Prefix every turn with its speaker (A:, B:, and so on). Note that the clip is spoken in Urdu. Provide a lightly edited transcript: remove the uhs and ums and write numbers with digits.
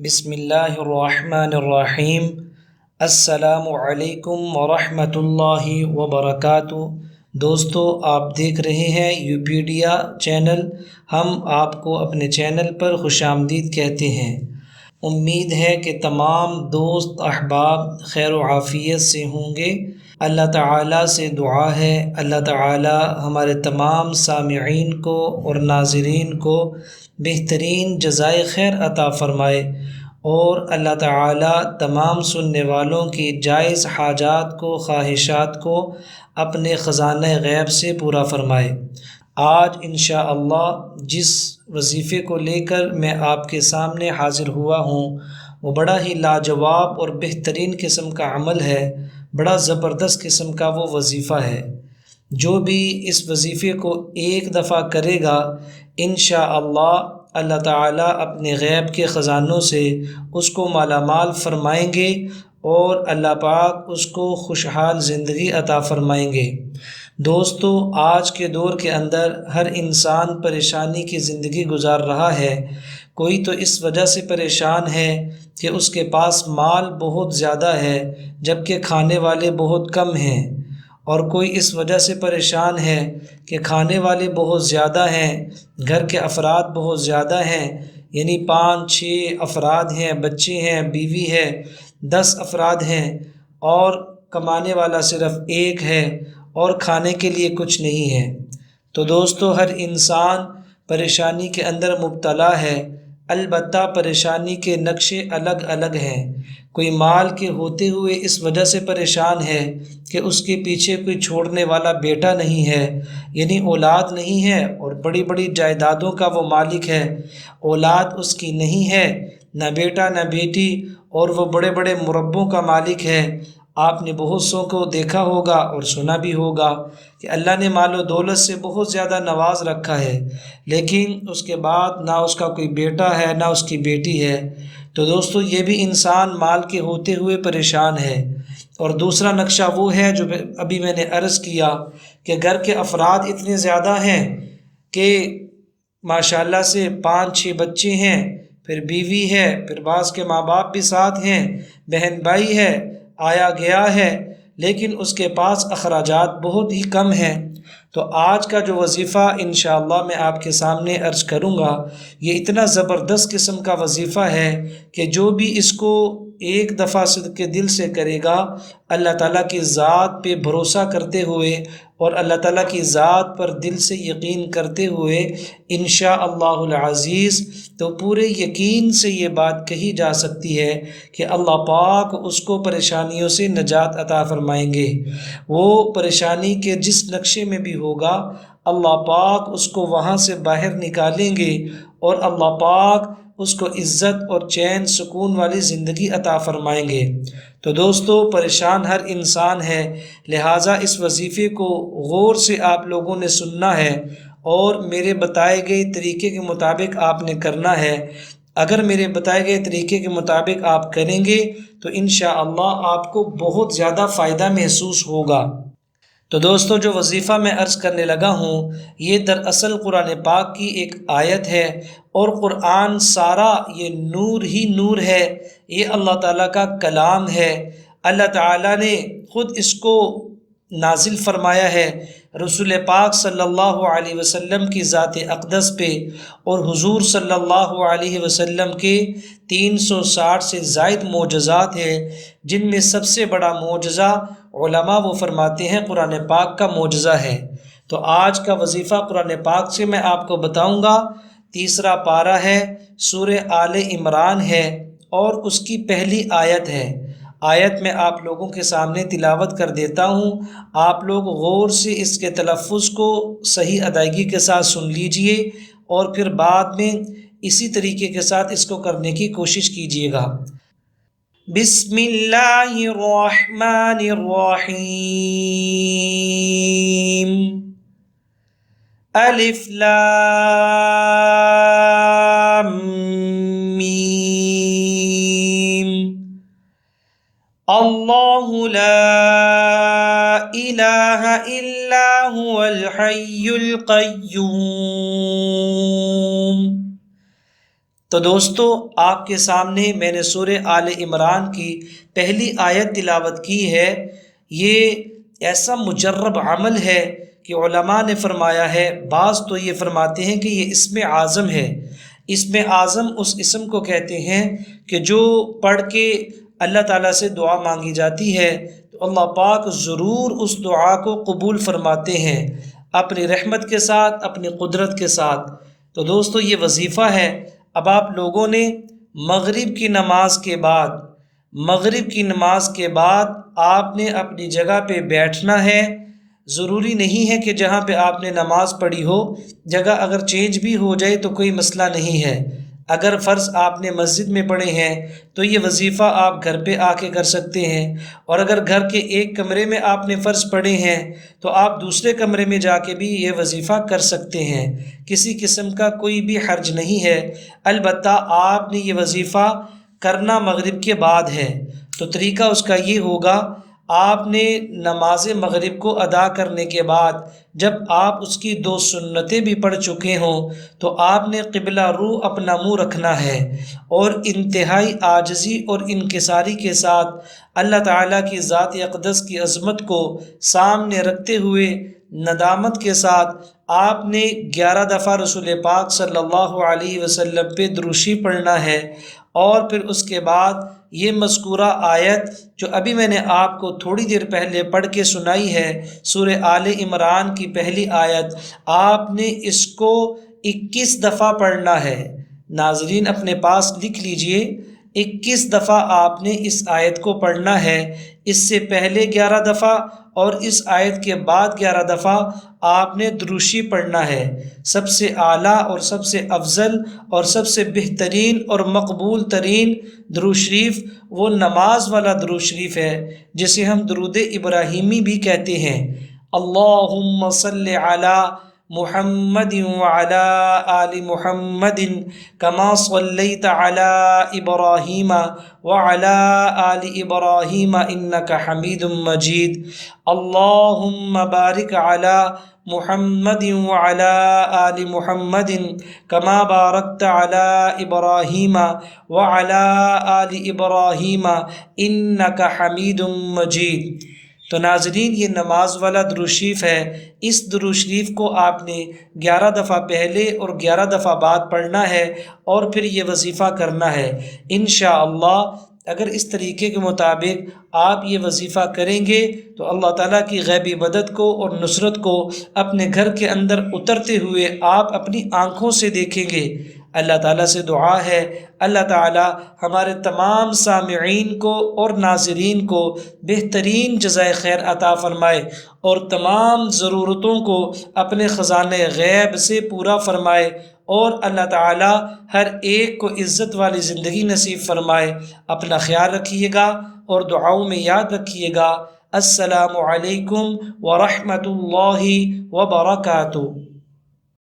A: بسم اللہ الرحمن الرحیم۔ السلام علیکم ورحمۃ اللہ وبرکاتہ۔ دوستو، آپ دیکھ رہے ہیں یوپیڈیا چینل۔ ہم آپ کو اپنے چینل پر خوش آمدید کہتے ہیں۔ امید ہے کہ تمام دوست احباب خیر و عافیت سے ہوں گے۔ اللہ تعالیٰ سے دعا ہے اللہ تعالیٰ ہمارے تمام سامعین کو اور ناظرین کو بہترین جزائے خیر عطا فرمائے، اور اللہ تعالیٰ تمام سننے والوں کی جائز حاجات کو، خواہشات کو اپنے خزانہ غیب سے پورا فرمائے۔ آج انشاءاللہ جس وظیفے کو لے کر میں آپ کے سامنے حاضر ہوا ہوں وہ بڑا ہی لاجواب اور بہترین قسم کا عمل ہے، بڑا زبردست قسم کا وہ وظیفہ ہے۔ جو بھی اس وظیفے کو ایک دفعہ کرے گا انشاءاللہ اللہ تعالیٰ اپنے غیب کے خزانوں سے اس کو مالا مال فرمائیں گے، اور اللہ پاک اس کو خوشحال زندگی عطا فرمائیں گے۔ دوستو، آج کے دور کے اندر ہر انسان پریشانی کی زندگی گزار رہا ہے۔ کوئی تو اس وجہ سے پریشان ہے کہ اس کے پاس مال بہت زیادہ ہے جبکہ کھانے والے بہت کم ہیں، اور کوئی اس وجہ سے پریشان ہے کہ کھانے والے بہت زیادہ ہیں، گھر کے افراد بہت زیادہ ہیں، یعنی 5-6 افراد ہیں، بچے ہیں، بیوی ہے، 10 افراد ہیں، اور کمانے والا صرف ایک ہے، اور کھانے کے لیے کچھ نہیں ہے۔ تو دوستو، ہر انسان پریشانی کے اندر مبتلا ہے، البتہ پریشانی کے نقشے الگ الگ ہیں۔ کوئی مال کے ہوتے ہوئے اس وجہ سے پریشان ہے کہ اس کے پیچھے کوئی چھوڑنے والا بیٹا نہیں ہے، یعنی اولاد نہیں ہے، اور بڑی بڑی جائیدادوں کا وہ مالک ہے، اولاد اس کی نہیں ہے، نہ بیٹا نہ بیٹی، اور وہ بڑے بڑے مربوں کا مالک ہے۔ آپ نے بہت سو کو دیکھا ہوگا اور سنا بھی ہوگا کہ اللہ نے مال و دولت سے بہت زیادہ نواز رکھا ہے، لیکن اس کے بعد نہ اس کا کوئی بیٹا ہے نہ اس کی بیٹی ہے۔ تو دوستو، یہ بھی انسان مال کے ہوتے ہوئے پریشان ہے۔ اور دوسرا نقشہ وہ ہے جو ابھی میں نے عرض کیا کہ گھر کے افراد اتنے زیادہ ہیں کہ ماشاءاللہ سے 5-6 بچے ہیں، پھر بیوی ہے، پھر بعض کے ماں باپ بھی ساتھ ہیں، بہن بھائی ہے، آیا گیا ہے، لیکن اس کے پاس اخراجات بہت ہی کم ہیں۔ تو آج کا جو وظیفہ انشاءاللہ میں آپ کے سامنے عرض کروں گا، یہ اتنا زبردست قسم کا وظیفہ ہے کہ جو بھی اس کو ایک دفعہ صدق دل سے کرے گا، اللہ تعالیٰ کی ذات پہ بھروسہ کرتے ہوئے اور اللہ تعالیٰ کی ذات پر دل سے یقین کرتے ہوئے انشاءاللہ العزیز، تو پورے یقین سے یہ بات کہی جا سکتی ہے کہ اللہ پاک اس کو پریشانیوں سے نجات عطا فرمائیں گے۔ وہ پریشانی کے جس نقشے میں بھی ہوگا اللہ پاک اس کو وہاں سے باہر نکالیں گے، اور اللہ پاک اس کو عزت اور چین سکون والی زندگی عطا فرمائیں گے۔ تو دوستو، پریشان ہر انسان ہے، لہٰذا اس وظیفے کو غور سے آپ لوگوں نے سننا ہے، اور میرے بتائے گئے طریقے کے مطابق آپ نے کرنا ہے۔ اگر میرے بتائے گئے طریقے کے مطابق آپ کریں گے تو انشاءاللہ آپ کو بہت زیادہ فائدہ محسوس ہوگا۔ تو دوستو، جو وظیفہ میں عرض کرنے لگا ہوں یہ دراصل قرآن پاک کی ایک آیت ہے، اور قرآن سارا یہ نور ہی نور ہے، یہ اللہ تعالیٰ کا کلام ہے۔ اللہ تعالیٰ نے خود اس کو نازل فرمایا ہے رسول پاک صلی اللہ علیہ وسلم کی ذات اقدس پہ، اور حضور صلی اللہ علیہ وسلم کے 360 سے زائد معجزات ہیں، جن میں سب سے بڑا معجزہ علماء وہ فرماتے ہیں قرآن پاک کا معجزہ ہے۔ تو آج کا وظیفہ قرآن پاک سے میں آپ کو بتاؤں گا۔ تیسرا پارہ ہے، سورہ آل عمران ہے، اور اس کی پہلی آیت ہے۔ آیت میں آپ لوگوں کے سامنے تلاوت کر دیتا ہوں، آپ لوگ غور سے اس کے تلفظ کو صحیح ادائیگی کے ساتھ سن لیجئے، اور پھر بعد میں اسی طریقے کے ساتھ اس کو کرنے کی کوشش کیجیے گا۔ بسم اللہ الرحمن الرحیم، الف لام میم، اللہ لا الہ الا هو الحی القیوم، تو دوستو آپ کے سامنے میں نے سورہ آل عمران کی پہلی آیت تلاوت کی ہے۔ یہ ایسا مجرب عمل ہے کہ علماء نے فرمایا ہے، بعض تو یہ فرماتے ہیں کہ یہ اسم اعظم ہے۔ اسم اعظم اس اسم کو کہتے ہیں کہ جو پڑھ کے اللہ تعالیٰ سے دعا مانگی جاتی ہے تو اللہ پاک ضرور اس دعا کو قبول فرماتے ہیں اپنی رحمت کے ساتھ، اپنی قدرت کے ساتھ۔ تو دوستو یہ وظیفہ ہے۔ اب آپ لوگوں نے مغرب کی نماز کے بعد آپ نے اپنی جگہ پہ بیٹھنا ہے۔ ضروری نہیں ہے کہ جہاں پہ آپ نے نماز پڑھی ہو جگہ اگر چینج بھی ہو جائے تو کوئی مسئلہ نہیں ہے۔ اگر فرض آپ نے مسجد میں پڑھے ہیں تو یہ وظیفہ آپ گھر پہ آ کے کر سکتے ہیں، اور اگر گھر کے ایک کمرے میں آپ نے فرض پڑھے ہیں تو آپ دوسرے کمرے میں جا کے بھی یہ وظیفہ کر سکتے ہیں۔ کسی قسم کا کوئی بھی حرج نہیں ہے، البتہ آپ نے یہ وظیفہ کرنا مغرب کے بعد ہے۔ تو طریقہ اس کا یہ ہوگا، آپ نے نماز مغرب کو ادا کرنے کے بعد جب آپ اس کی 2 سنتیں بھی پڑھ چکے ہوں تو آپ نے قبلہ رو اپنا منہ رکھنا ہے، اور انتہائی عاجزی اور انکساری کے ساتھ اللہ تعالیٰ کی ذات اقدس کی عظمت کو سامنے رکھتے ہوئے ندامت کے ساتھ آپ نے 11 دفعہ رسول پاک صلی اللہ علیہ وسلم پہ درود پڑھنا ہے، اور پھر اس کے بعد یہ مذکورہ آیت جو ابھی میں نے آپ کو تھوڑی دیر پہلے پڑھ کے سنائی ہے، سورہ آل عمران کی پہلی آیت، آپ نے اس کو 21 دفعہ پڑھنا ہے۔ ناظرین اپنے پاس لکھ لیجئے، 21 دفعہ آپ نے اس آیت کو پڑھنا ہے۔ اس سے پہلے 11 دفعہ اور اس آیت کے بعد 11 دفعہ آپ نے درود پڑھنا ہے۔ سب سے اعلیٰ اور سب سے افضل اور سب سے بہترین اور مقبول ترین درود شریف وہ نماز والا درود شریف ہے جسے ہم درود ابراہیمی بھی کہتے ہیں۔ اللہم صلی علی محمد وعلی آل محمد کما صلیت علی ابراہیم وعلی آل ابراہیم انک حمید مجید۔ اللہم بارک علی محمد وعلی آل محمد کما بارکت علی ابراہیم وعلی آل ابراہیم انک حمید مجید۔ تو ناظرین یہ نماز والا درود شریف ہے۔ اس درود شریف کو آپ نے 11 دفعہ پہلے اور 11 دفعہ بعد پڑھنا ہے، اور پھر یہ وظیفہ کرنا ہے۔ انشاءاللہ اگر اس طریقے کے مطابق آپ یہ وظیفہ کریں گے تو اللہ تعالیٰ کی غیبی مدد کو اور نصرت کو اپنے گھر کے اندر اترتے ہوئے آپ اپنی آنکھوں سے دیکھیں گے۔ اللہ تعالیٰ سے دعا ہے اللہ تعالیٰ ہمارے تمام سامعین کو اور ناظرین کو بہترین جزائے خیر عطا فرمائے، اور تمام ضرورتوں کو اپنے خزانہ غیب سے پورا فرمائے، اور اللہ تعالیٰ ہر ایک کو عزت والی زندگی نصیب فرمائے۔ اپنا خیال رکھیے گا اور دعاؤں میں یاد رکھیے گا۔ السلام علیکم ورحمۃ اللہ وبرکاتہ۔